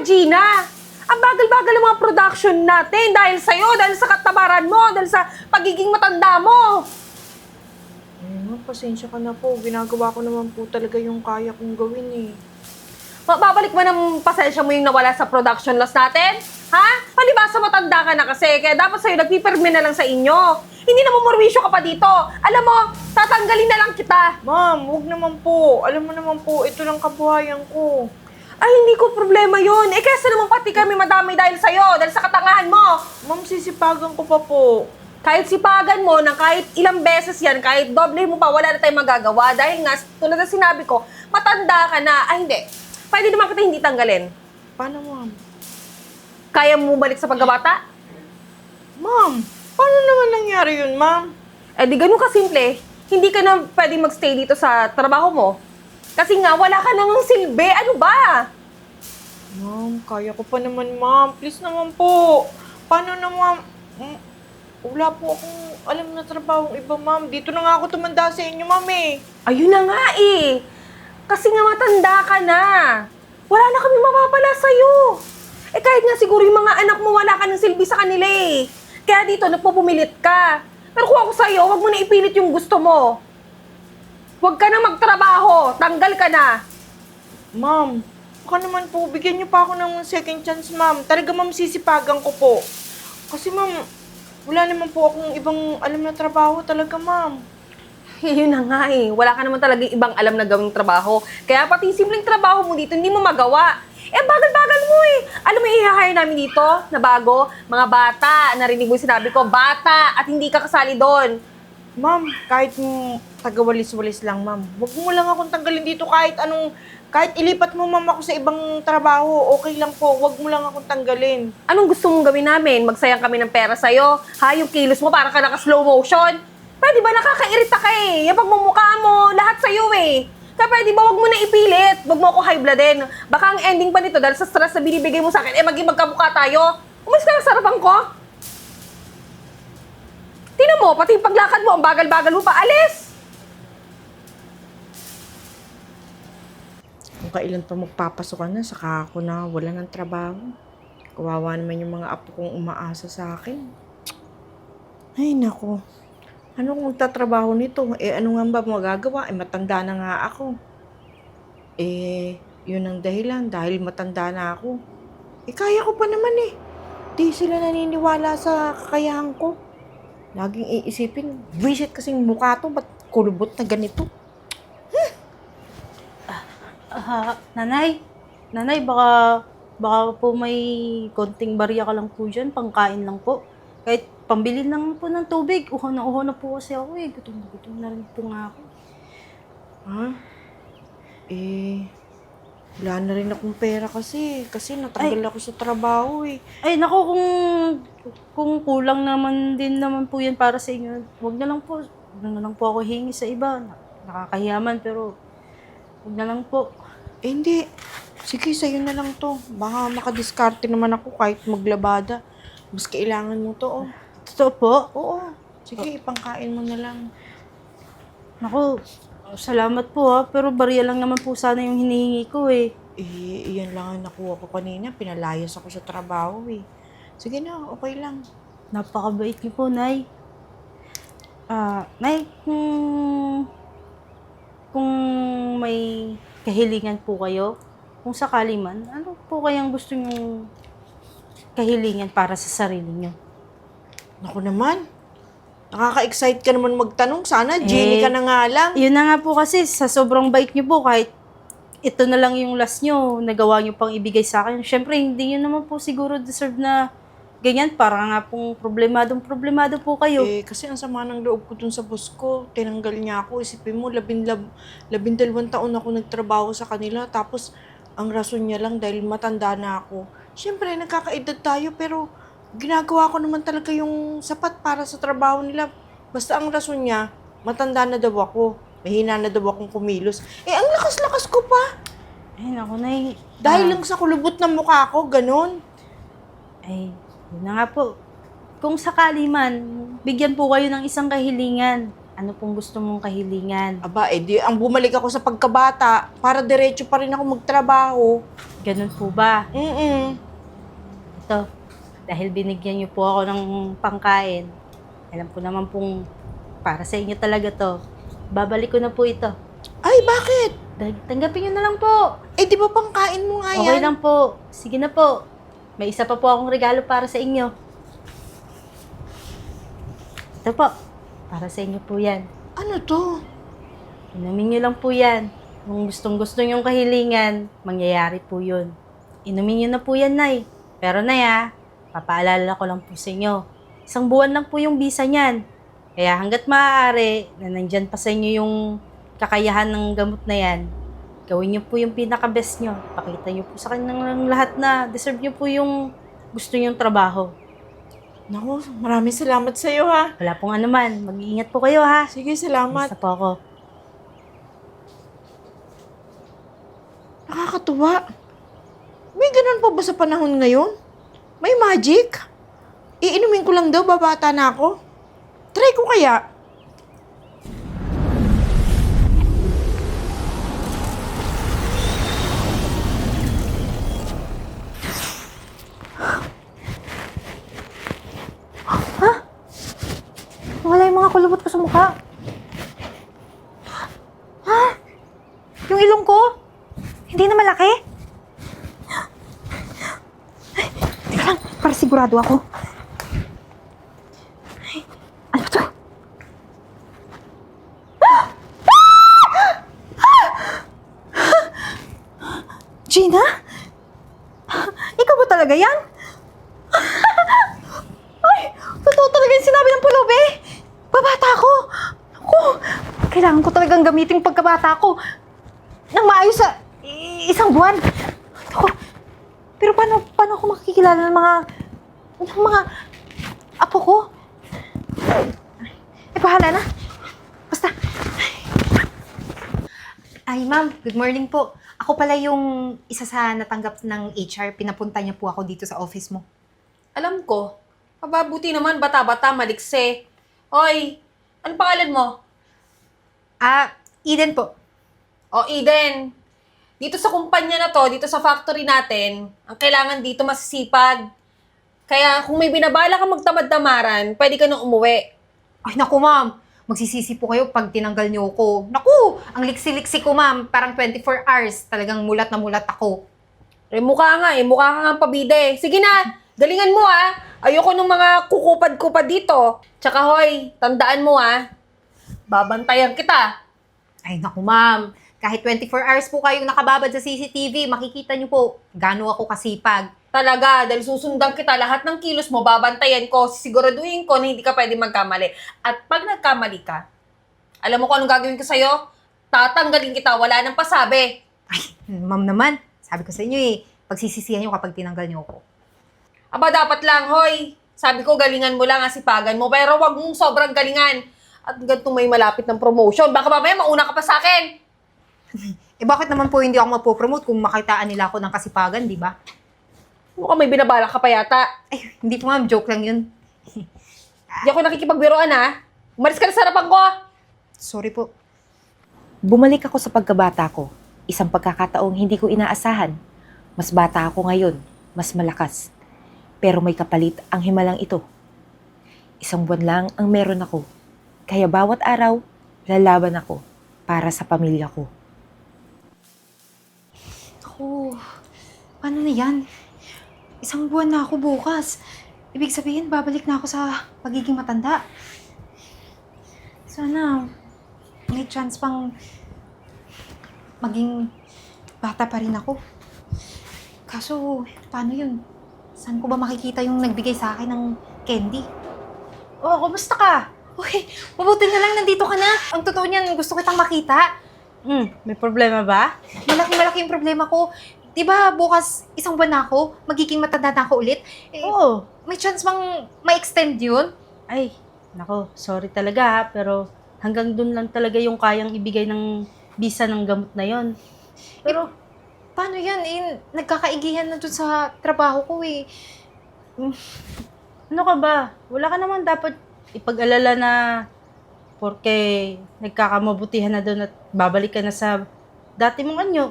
Gina? Ang bagal-bagal ng mga production natin dahil sa'yo, dahil sa katabaran mo, dahil sa pagiging matanda mo. Pasensya ka na po. Ginagawa ko naman po talaga yung kaya kong gawin eh. Babalik mo ng pasensya mo yung nawala sa production loss natin? Ha? Palibasa matanda ka na kasi, kaya dapat sa'yo nagpipirme na lang sa inyo. Hindi na mamurwisyo ka pa dito. Alam mo, tatanggalin na lang kita. Ma'am, huwag naman po. Alam mo naman po, ito lang kabuhayan ko. Ay, hindi ko problema yun. Eh, kesa naman pati kami madami dahil sa'yo, dahil sa katangahan mo. Ma'am, sisipagan ko pa po. Kahit sipagan mo ng kahit ilang beses yan, kahit doble mo pa, wala na tayong magagawa. Dahil nga, tulad ng sinabi ko, matanda ka na. Ay, hindi. Pwede naman kita hindi tanggalin. Paano, ma'am? Kaya mo balik sa pagkabata? Ma'am, paano naman nangyari yun, ma'am? Eh, di ganun kasimple. Hindi ka na pwede magstay dito sa trabaho mo. Kasi nga, wala ka nang silbi. Ano ba? Ma'am, kaya ko pa naman, ma'am. Please naman po. Paano na, ma'am? Wala po akong alam na trabaho iba, ma'am. Dito na nga ako tumanda sa inyo, ma'am eh. Ayun na nga eh. Kasi nga matanda ka na. Wala na kami mapapala sa'yo. Eh kahit nga siguro yung mga anak mo wala ka ng silbi sa kanila eh. Kaya dito nagpupumilit ka. Pero kung ako sa'yo, wag mo na ipilit yung gusto mo. Huwag ka na magtrabaho. Tanggal ka na. Ma'am, baka naman po, bigyan niyo pa ako ng second chance, ma'am. Talaga, ma'am, sisipagan ko po. Kasi, ma'am, wala naman po akong ibang alam na trabaho talaga, ma'am. Yun na nga eh. Wala ka naman talaga ibang alam na gawing trabaho. Kaya pati simpleng trabaho mo dito, hindi mo magawa. Eh, bagal-bagal mo eh. Alam mo, i-hire namin dito na bago, mga bata. Narinig mo yung sinabi ko, bata, at hindi ka kasali doon. Ma'am, kahit taga-walis-walis lang, ma'am. Huwag mo lang akong tanggalin dito kahit ilipat mo, ma'am, ako sa ibang trabaho, okay lang po. Huwag mo lang akong tanggalin. Anong gusto mong gawin namin? Magsayang kami ng pera sa'yo? Ha? Yung kilos mo para ka naka-slow motion? Pwede ba nakakairita ka eh? Yung pagmumukha mo, lahat sa'yo eh. Kaya pwede ba wag mo na ipilit? Wag mo ako high bloodin. Baka ang ending pa nito dahil sa stress na binibigay mo sa akin, eh maging magkamukha tayo. Umalis ka na sa harapan ko. Tingnan mo, pati yung paglakad mo, ang bagal-bagal mo pa. Alis! Kung kailan pa magpapasokan na, saka ako na wala ng trabaho. Kawawa naman yung mga apo kong umaasa sa akin. Ay, nako. Ano kung magtatrabaho nito? Eh, ano nga ba magagawa? Eh, matanda na nga ako. Eh, yun ang dahilan. Dahil matanda na ako. Eh, kaya ko pa naman eh. Di sila naniniwala sa kakayahan ko. Laging iisipin, visit kasing mukha to, ba't kulubot na ganito? Nanay, baka po may konting barya ka lang po dyan, pangkain lang po. Kahit pambili lang po ng tubig, uho na po kasi ako eh. Gutom na rin po nga ako. Ha? Eh, wala na rin akong pera kasi natanggal ako sa trabaho eh. Ay, nako, kung kulang naman din naman po yan para sa inyo, huwag na lang po ako hingi sa iba. Nakakahiyaman, pero huwag na lang po. Eh, hindi. Sige, sa'yo na lang to. Baka makadiskarte naman ako kahit maglabada. Mas kailangan mo to, oh. Totoo po? Oo. Sige, ipangkain mo na lang. Naku, salamat po ha, pero barya lang naman po sana yung hinihingi ko eh. Eh, iyan lang ang nakuha ko kanina. Pinalayas ako sa trabaho eh. Sige na, okay lang. Napakabait niyo po, Nay. Nay, kung may kahilingan po kayo, kung sakali man, ano po kayang gusto niyong kahilingan para sa sarili niyo? Naku naman. Nakaka-excite ka naman magtanong. Sana, Jenny ka na nga lang. Yun na nga po kasi, sa sobrang bait niyo po, kahit ito na lang yung last niyo, nagawa niyo pang ibigay sa akin. Siyempre, hindi niyo naman po siguro deserve na ganyan. Para nga pong problemado po kayo. Eh, kasi ang sama ng loob ko dun sa boss ko. Tinanggal niya ako. Isipin mo, 12 taon ako nagtrabaho sa kanila. Tapos, ang rason niya lang dahil matanda na ako. Siyempre, nagkakaedad tayo pero ginagawa ko naman talaga yung sapat para sa trabaho nila. Basta ang rason niya, matanda na daw ako. Mahina na daw akong kumilos. Eh, ang lakas-lakas ko pa. Ay, naku, Nay. Dahil lang sa kulubot ng mukha ko, ganun. Ay, yun na nga po. Kung sakali man, bigyan po kayo ng isang kahilingan. Ano pong gusto mong kahilingan? Aba, di ang bumalik ako sa pagkabata para diretso pa rin ako magtrabaho. Ganun po ba? Ito, dahil binigyan niyo po ako ng pangkain, alam ko naman pong para sa inyo talaga to. Babalik ko na po ito. Ay, bakit? Tanggapin niyo na lang po. Di ba pangkain mo nga yan? Okay lang po. Sige na po. May isa pa po akong regalo para sa inyo. Ito po. Para sa inyo po yan. Ano to? Inumin niyo lang po yan. Kung gustong-gusto niyong kahilingan, mangyayari po yun. Inumin niyo na po yan, Nay. Pero Nay, papaalala ko lang po sa inyo. 1 buwan lang po yung visa niyan. Kaya hanggat maaari na nandyan pa sa inyo yung kakayahan ng gamot na yan, gawin niyo po yung pinaka-best niyo. Pakita niyo po sa kanilang lahat na deserve niyo po yung gusto niyong trabaho. Naku, maraming salamat sa'yo ha. Wala pong anuman. Mag-iingat po kayo, ha? Sige, salamat. Basta po ako. Nakakatuwa. May ganun pa ba sa panahon ngayon? May magic? Iinumin ko lang daw, babata na ako. Try ko kaya. Wala yung mga kulubot ko sa mukha. Ha? Yung ilong ko? Hindi na malaki? Ay, teka lang, para sigurado ako. Ay, ano to? Gina? Ikaw ba talaga yan? Ay, totoo talaga yung sinabi ng pulubi. Babata ako. Ako, kailangan ko talagang gamitin pagkabata ko nang maayos sa 1 buwan. Ako, pero paano ako makikilala ng mga apo ko? Bahala na. Basta. Ay, ma'am, good morning po. Ako pala yung isa sa natanggap ng HR. Pinapunta niya po ako dito sa office mo. Alam ko. Mababuti naman, bata-bata, malikse. Hoy, ano pangalan mo? Eden po. O, Eden. Dito sa kumpanya na to, dito sa factory natin, ang kailangan dito masisipag. Kaya kung may binabala ka magtamad-tamaran, pwede ka nang umuwi. Ay, naku, ma'am. Magsisisi po kayo pag tinanggal niyo ako. Naku, ang liksi-liksi ko, ma'am. Parang 24 hours. Talagang mulat na mulat ako. Mukha nga eh. Mukha ka nga pabide. Sige na, galingan mo Ayoko ng mga kukupad-kupad dito. Tsaka hoy, tandaan mo babantayan kita. Ay, naku, ma'am. Kahit 24 hours po kayong nakababad sa CCTV, makikita niyo po gaano ako kasipag. Talaga, dahil susundan kita, lahat ng kilos mo, babantayan ko, sisiguraduhin ko na hindi ka pwede magkamali. At pag nagkamali ka, alam mo kung anong gagawin ko sa'yo? Tatanggalin kita, wala nang pasabi. Ay, ma'am naman. Sabi ko sa inyo pagsisisihan niyo kapag tinanggal niyo ako. Aba, dapat lang, hoy. Sabi ko, galingan mo lang, asipagan mo, pero wag mong sobrang galingan. At ganitong may malapit ng promotion. Baka mamaya mauna ka pa sa akin. Bakit naman po hindi ako mapopromote kung makitaan nila ako ng kasipagan, di ba? Mukhang may binabala ka pa yata. Ay, hindi po ma'am, joke lang yun. Hindi ako nakikipagbiroan Umalis ka na sa harapan ko. Sorry po. Bumalik ako sa pagkabata ko. Isang pagkakataong hindi ko inaasahan. Mas bata ako ngayon, mas malakas. Pero may kapalit ang himalang ito. 1 buwan lang ang meron ako. Kaya bawat araw, lalaban ako para sa pamilya ko. Ako, paano na yan? 1 buwan na ako bukas. Ibig sabihin, babalik na ako sa pagiging matanda. Sana, may chance pang maging bata pa rin ako. Kaso, paano yun? Saan ko ba makikita yung nagbigay sa akin ng candy? Oh, kumusta ka? Okay, mabuti na lang nandito ka na. Ang totoo niyan, gusto kitang makita. May problema ba? Malaki yung problema ko. Di ba bukas 1 buwan na ako, magiging matanda na ako ulit? Oo. May chance bang ma-extend yun? Ay, nako, sorry talaga pero hanggang dun lang talaga yung kayang ibigay ng visa ng gamot na yon. Pero, paano yan? Nagkakaigihan na dun sa trabaho ko Ano ka ba? Wala ka naman dapat ipag-alala na Porque nagkakamabutihan na doon at babalik ka na sa dati mong anyo,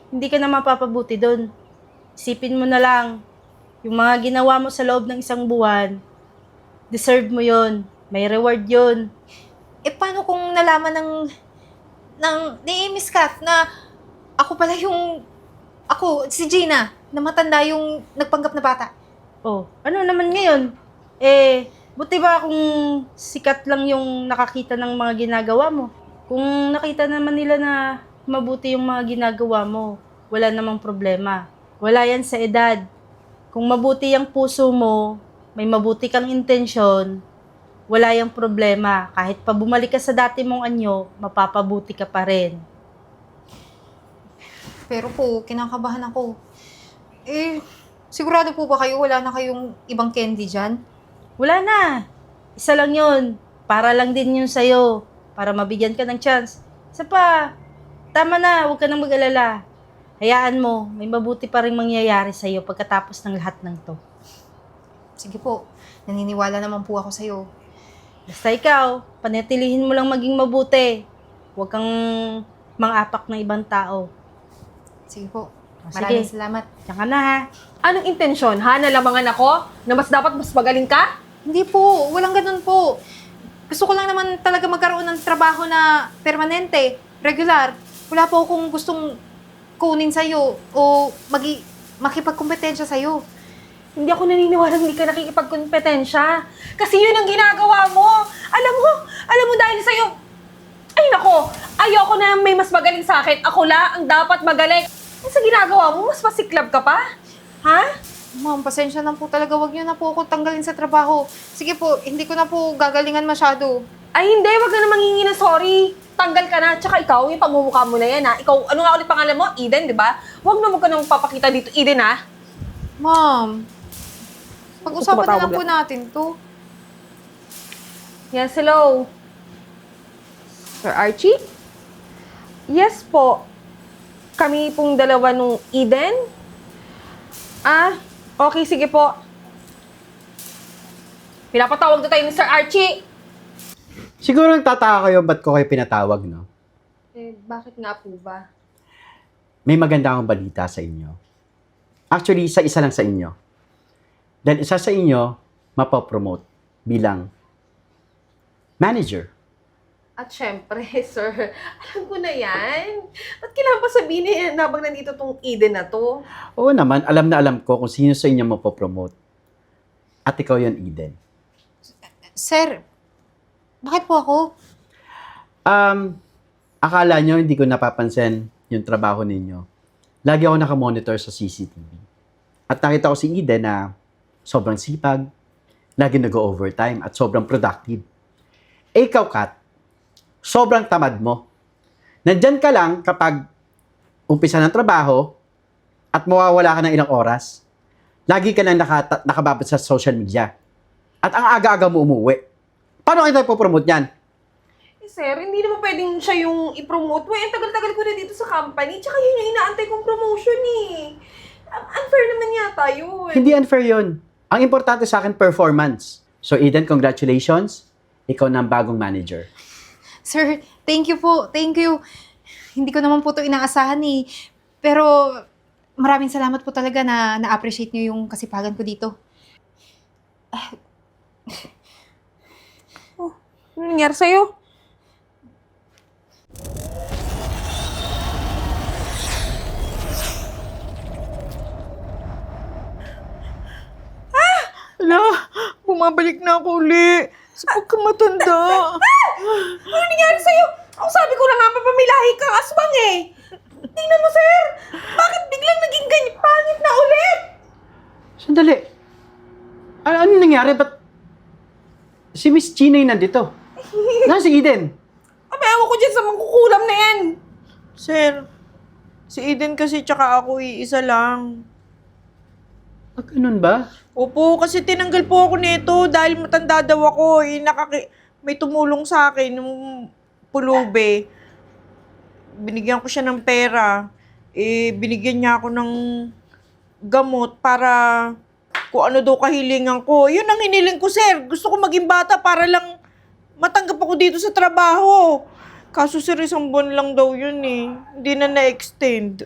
hindi ka na mapapabuti doon. Isipin mo na lang, yung mga ginawa mo sa loob ng isang buwan, deserve mo yon. May reward yon. Paano kung nalaman ni Miss Kath na ako pala si Gina, na matanda yung nagpanggap na bata? Oh, ano naman ngayon? Buti ba kung sikat lang yung nakakita ng mga ginagawa mo? Kung nakita naman nila na mabuti yung mga ginagawa mo, wala namang problema. Wala yan sa edad. Kung mabuti ang puso mo, may mabuti kang intensyon, wala yung problema. Kahit pa bumalik ka sa dati mong anyo, mapapabuti ka pa rin. Pero po, kinakabahan ako. Sigurado po ba kayo wala na kayong ibang candy dyan? Wala na. Isa lang yun. Para lang din yun sa'yo. Para mabigyan ka ng chance. Isa pa, tama na, huwag ka nang mag-alala. Hayaan mo, may mabuti pa rin mangyayari sa'yo pagkatapos ng lahat ng to. Sige po, naniniwala naman po ako sa'yo. Basta ikaw, panatilihin mo lang maging mabuti. Huwag kang mang-apak ng ibang tao. Sige po, Sige. maraming salamat. Diyan ka na ha. Anong intensyon, ha? Nalamangan ako? Na mas dapat mas magaling ka? Hindi po, walang ganun po. Gusto ko lang naman talaga magkaroon ng trabaho na permanente, regular. Wala po akong gustong kunin sa'yo o makipagkompetensya sa'yo. Hindi ako naniniwala hindi ka nakikipagkompetensya. Kasi yun ang ginagawa mo. Alam mo dahil sa'yo, ay nako, ayoko na may mas magaling sa akin. Ako lang ang dapat magaling. Sa ginagawa mo, mas pasiklab ka pa? Ha? Ma'am, pasensya na po talaga. Huwag niyo na po ako tanggalin sa trabaho. Sige po, hindi ko na po gagalingan masyado. Ay hindi, wag ka na manghingi ng sorry. Tanggal ka na. Tsaka ikaw, yung pagmumukha mo na yan ha. Ikaw, ano nga ulit pangalan mo? Eden, di ba? Huwag ka nang papakita dito, Eden ha. Ma'am, pag-usapan na lang Tumatawag po natin to. Yes, hello. Sir Archie? Yes po. Kami pong dalawa nung Eden. Okay, sige po. Pinapatawag na tayo ni Sir Archie. Siguro nagtataka kayo ba't ko kayo pinatawag, no? Bakit nga po ba? May maganda akong balita sa inyo. Actually, sa isa lang sa inyo. Dahil isa sa inyo, mapopromote bilang manager. At syempre, sir, alam ko na yan. Ba't kailangan pa sabihin na yan habang nandito tong Eden na to? Oo naman, alam na alam ko kung sino sa inyo mapopromote. At ikaw yon, Eden. Sir, bakit po ako? Akala nyo hindi ko napapansin yung trabaho ninyo. Lagi ako nakamonitor sa CCTV. At nakita ko si Eden na sobrang sipag, lagi nag-overtime at sobrang productive. Ikaw, Kat, sobrang tamad mo. Nandyan ka lang kapag umpisa ng trabaho at mawawala ka ng ilang oras. Lagi ka lang nakababad sa social media. At ang aga-aga mo umuwi. Paano kita ipopromote yan? Sir, hindi naman pwedeng siya yung i-promote mo. Ang tagal-tagal ko na dito sa company. Tsaka yun yung inaantay kong promotion eh. Unfair naman yata yun. Hindi unfair yun. Ang importante sa akin, performance. So Eden, congratulations. Ikaw na ang bagong manager. Sir, thank you po. Thank you. Hindi ko naman po ito inaasahan eh. Pero maraming salamat po talaga na na-appreciate niyo yung kasipagan ko dito. Ano nangyari sa'yo? Ala, bumabalik na ako uli. Sa pagkamatanda. Ano nangyari sa'yo? Ang sabi ko na nga, mapamilahi kang aswang eh. Tingnan mo, sir. Bakit biglang naging ganyan? Pangit na ulit. Sandali. Ano nangyari? Ba't si Miss Gina yung nandito? Nasaan si Eden? Ewan ko dyan sa mangkukulam na yan. Sir, si Eden kasi tsaka ako iisa lang. Ganun ba? Opo, kasi tinanggal po ako nito dahil matanda daw ako. May tumulong sa akin yung pulube. Binigyan ko siya ng pera. Binigyan niya ako ng gamot para kung ano daw kahilingan ko. Yun ang hiniling ko, sir. Gusto ko maging bata para lang matanggap ako dito sa trabaho. Kaso sir, isang buwan lang daw yun eh. Hindi na na-extend.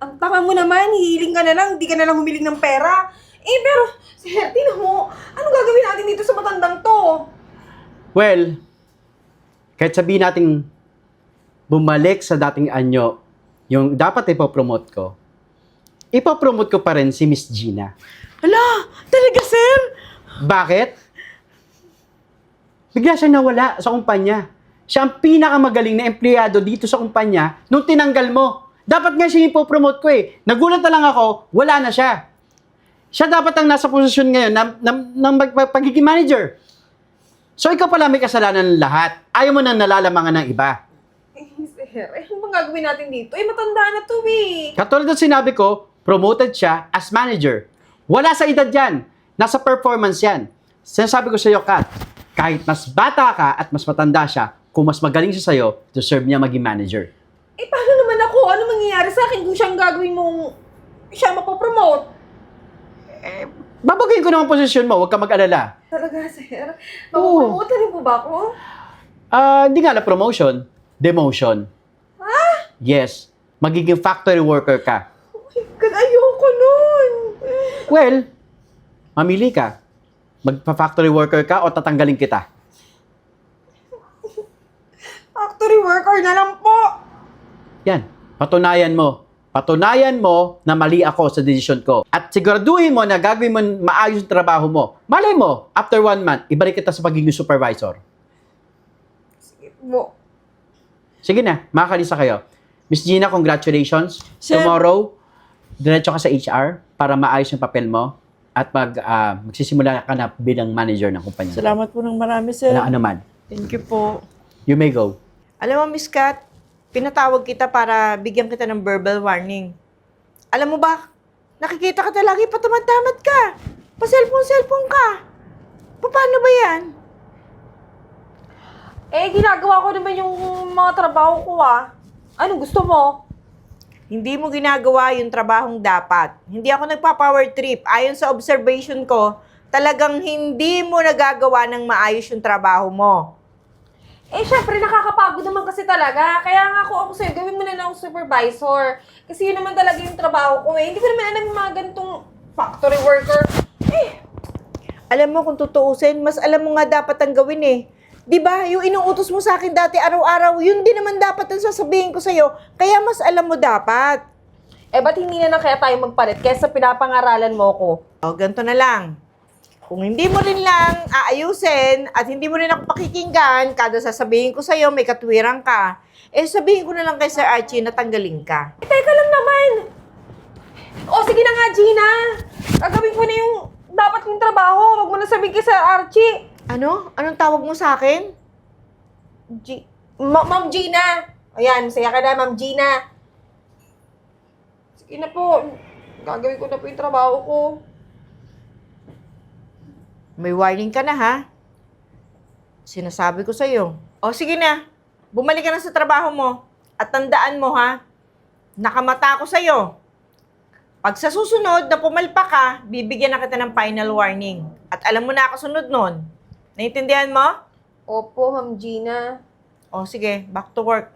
Ang tanga mo naman, hihiling ka na lang, hindi ka na lang humiling ng pera. Eh, pero, sir, tinan mo, anong gagawin natin dito sa matandang to? Well, kahit sabihin natin bumalik sa dating anyo, yung dapat ipopromote ko, ipopromote ko pa rin si Miss Gina. Hala, talaga sir? Bakit? Bigla siya nawala sa kumpanya. Siya ang pinakamagaling na empleyado dito sa kumpanya nung tinanggal mo. Dapat nga siya yung ipopromote ko eh. Nagulat na lang ako, wala na siya. Siya dapat ang nasa posisyon ngayon ng pagiging manager. So ikaw pala may kasalanan ng lahat. Ayaw mo nang nalalamangan ng iba. Eh, sir, ano bang gagawin natin dito? Eh, matanda na to eh. Katulad ng sinabi ko, promoted siya as manager. Wala sa edad yan. Nasa performance yan. Sinasabi ko sa iyo, Kat, kahit mas bata ka at mas matanda siya, kung mas magaling siya sa'yo, deserve niya maging manager. Eh, paano naman ako? Ano mangyayari sa akin kung siyang gagawin mong siya mapopromote? Babagayin ko naman posisyon mo, huwag ka mag-alala. Talaga, sir? Mapopromote na rin po ba ako? Hindi nga na promotion, demotion. Yes, magiging factory worker ka. Oh my God, ayoko nun. Well, mamili ka. Magpa-factory worker ka o tatanggalin kita? Factory worker na lang po. Yan, patunayan mo. Patunayan mo na mali ako sa desisyon ko. At siguraduhin mo na gagawin mo maayos yung trabaho mo. Malay mo, after 1 month, ibalik kita sa pagiging supervisor. Sige po. Sige na, makakalisa kayo. Miss Gina, congratulations. Sir. Tomorrow, diretso ka sa HR para maayos yung papel mo at magsisimula ka na bilang manager ng kumpanya. Salamat po ng marami sir. Walang anuman. Thank you po. You may go. Alam mo, Miss Kat, pinatawag kita para bigyan kita ng verbal warning. Alam mo ba, nakikita ka lagi patamad-tamad ka. Pa-cellphone ka. Paano ba yan? Eh, ginagawa ko naman yung mga trabaho ko ah. Anong gusto mo? Hindi mo ginagawa yung trabahong dapat. Hindi ako nagpa-power trip. Ayon sa observation ko, talagang hindi mo nagagawa ng maayos yung trabaho mo. Eh, syempre, nakakapagod naman kasi talaga. Kaya nga ako sa'yo, gawin mo na lang akong supervisor. Kasi yun naman talaga yung trabaho ko eh. Hindi ko naman alam yung mga ganitong factory worker. Eh, Alam mo, kung tutuusin, mas alam mo nga dapat ang gawin eh. Di ba? Yung inuutos mo sa akin dati araw-araw, yun din naman dapat ang sasabihin ko sa'yo. Kaya mas alam mo dapat. eh ba't hindi na lang kaya tayo magpalit kesa pinapangaralan mo ko? O, ganito na lang. Kung hindi mo rin lang aayusin at hindi mo rin ako pakikinggan, kada sasabihin ko sa'yo may katwiran ka, eh sabihin ko na lang kay Sir Archie na tanggalin ka. Eh, teka lang naman. O, sige na nga, Gina. Gagawin ko na yung dapat kong trabaho. Huwag mo na sabihin kay Sir Archie. Ano? Anong tawag mo sa akin? Ma'am Gina. Ayan, masaya ka na, Ma'am Gina. Sige na po. Gagawin ko na po yung trabaho ko. May warning ka na ha? Sinasabi ko sa'yo. O sige na, bumalik ka na sa trabaho mo. At tandaan mo ha, nakamata ako sa'yo. Pag sa susunod na pumalpa ka, bibigyan na kita ng final warning. At alam mo na ako sunod nun. Naintindihan mo? Opo, Ma'am Gina. O sige, back to work.